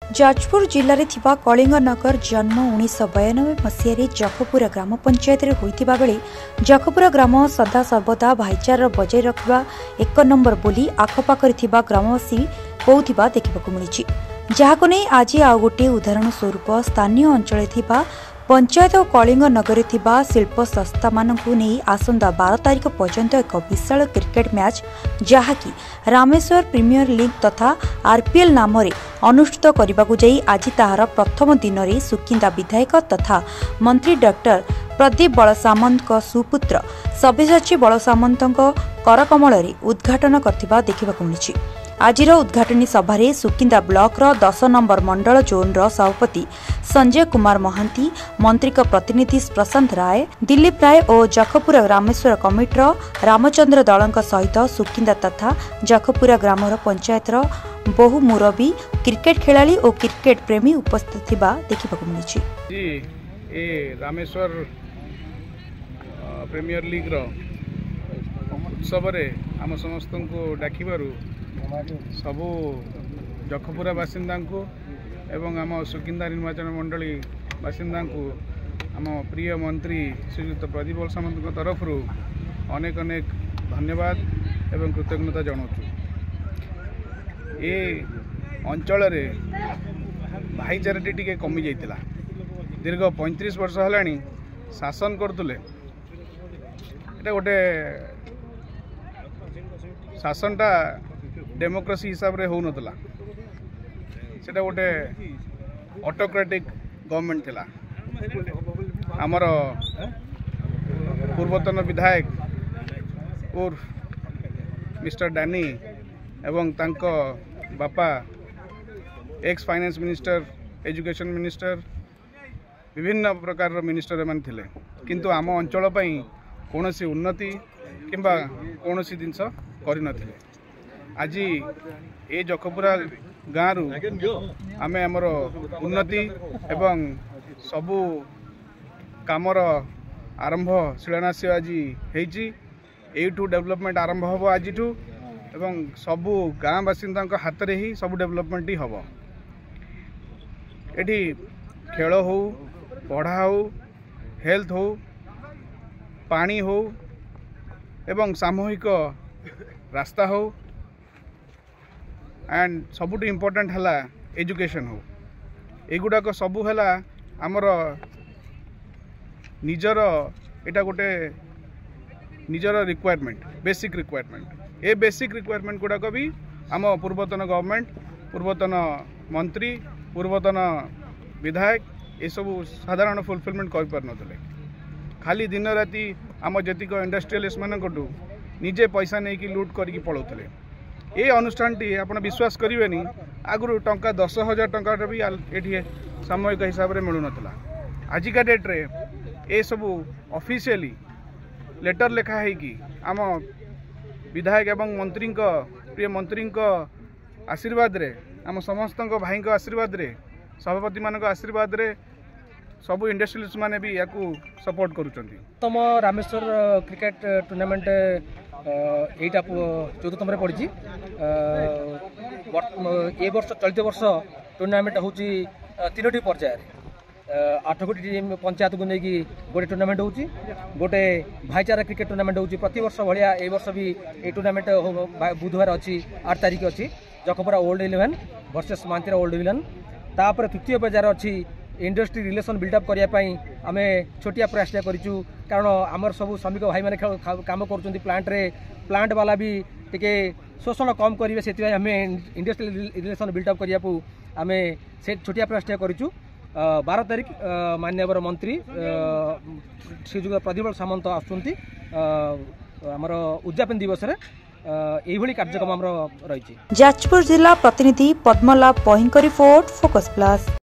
जाजपुर जिले में कलिंगनगर जन्म 1992 मसीह जखपुरा ग्राम पंचायत होता बेले जखपुरा ग्राम सदा सर्वदा भाईचारा बजाय रखा एक नंबर बोली आखपाखरे ग्रामवासी कहूथिबा देखा मिली, जहां नहीं आज आउ गोटे उदाहरण स्वरूप स्थानीय अंचल पंचायत और कलिंगनगर शिल्प संस्था मानू नहीं आसंता 12 तारिख पर्यंत एक विशाल क्रिकेट मैच जहाँकि रामेश्वर प्रीमियर लीग तथा आरपीएल नाम अनुष्ठित करने आज ताहार प्रथम दिन में सुकिंदा विधायक तथा मंत्री डॉक्टर प्रदीप बलसामंत सुपुत्र सब्यसाची बलसामंत करकमल उद्घाटन करथिबा देखा मिली। आजिर उद्घाटनी सभारे सुकिंदा ब्लॉक 10 नंबर मंडल जोन सभापति संजय कुमार महांती, मंत्री प्रतिनिधि प्रशांत राय, दिलीप राय और जखपुरा रामेश्वर कमिटर रामचंद्र दलंक सहित सुकिंदा तथा जखपुरा ग्रामर पंचायतर बहु मुरबी क्रिकेट खेलाड़ी और क्रिकेट प्रेमी उपस्थित देखा मिली। रामेश्वर प्रीमियर लीग उत्सव आम समस्त को डाकिबारु सबू जखपुरा बासिंदा को एवं आम सुकिंदा निर्वाचन मंडली बासिंदा को आम प्रिय मंत्री श्रीयुक्त प्रदीप बलसामंत तरफ अनेक अनेक धन्यवाद एवं कृतज्ञता जनाऊँ। ये अंचल भाईचाराटी टी कमी जाइतिला, दीर्घ 35 वर्ष है शासन करतुले। एटा गोटे शासनटा डेमोक्रेसी हिसाब रे हो नतला, सेटा गोटे ऑटोक्रेटिक गवर्नमेंट थिला। आमर पूर्वतन विधायक उर्फ मिस्टर डैनी एवं तांको बापा ex finance minister, education minister, विभिन्न प्रकार मिनिस्टर एमान थिले, किंतु आम अंचल पई कोनोसी उन्नति किंबा कोनोसी जिनस करि नथिले। आज ये जखपुरा गाँव आमे आमर उन्नति एवं सबू कामर आरंभ शिलान्यास आज एठू डेवलपमेंट आरंभ हम आज एवं सबू गाँ बासिंदा हाथ में ही सब डेवलपमेंट ही हम। एठी खेल हो, पढ़ा हो, हेल्थ हो, पानी हो एवं सामूहिक रास्ता हो एंड सबुठ इम्पोर्टेंट है एजुकेशन हो। एगुड़ाक सबू है आमर निजर एटा गोटे निजर रिक्वायरमेंट, बेसिक रिक्वायरमेंट। ए बेसिक रिक्वायरमेंट गुड़ाक भी आम पूर्वतन गवर्नमेंट, पूर्वतन मंत्री, पूर्वतन विधायक ये सब साधारण फुलफिलमेंट कर पार नथिले। खाली दिन राति आम जेतिक इंडस्ट्रियलिस्ट मानकटू निजे पैसा नहीं कि लुट करके पलाउले। ये अनुष्ठान टी आपन विश्वास करेनि आगु टंका 10,000 टंका भी ये सामयिक हिसाब से मिलू ना। आजिका डेट रे ये सब ऑफिशियली लेटर लिखा है कि आम विधायक एवं मंत्री प्रिय मंत्री आशीर्वाद रे, आम समस्त भाई आशीर्वाद रे, सभापति मान आशीर्वाद रे सब इंडस्ट्रियलिस्ट माने भी याकू सपोर्ट करूचंती। तम रामेश्वर क्रिकेट टूर्नामेंट एटा 14तम पड़ी। ए वर्ष चलित वर्ष टूर्नामेंट हूँ 3टी पर्यायर 8 गोटी टीम पंचायत को लेकिन गोटे टूर्नामेंट हो गोटे भाईचारा क्रिकेट टूर्नामेंट हो प्रति वर्ष भाया। ए वर्ष भी ये टूर्नामेंट बुधवार अच्छी 8 तारिख अच्छी जखपुरा ओल्ड 11 वर्सेस मांतीरा ओल्ड 11। तापर तृतीय पर्यायर अच्छी इंडस्ट्री रिलेशन बिल्डअप करने आम छोटिया प्रयास करूँ, कारण आमर सब श्रमिक भाई मैंने काम कर प्लांट रे, प्लांट वाला भी टिके शोषण कम करेंगे से आम इंडस्ट्री रिलेशन बिल्डअप करने को आम से छोटिया प्रयास करूँ। 12 तारिख माननीय मंत्री श्रीजुक्त प्रदीप बलसामंत आसुंती आमर उद्यापन दिवस यही कार्यक्रम रही। जाजपुर जिला प्रतिनिधि पद्मलाभ पहिंक रिपोर्ट, फोकस प्लस।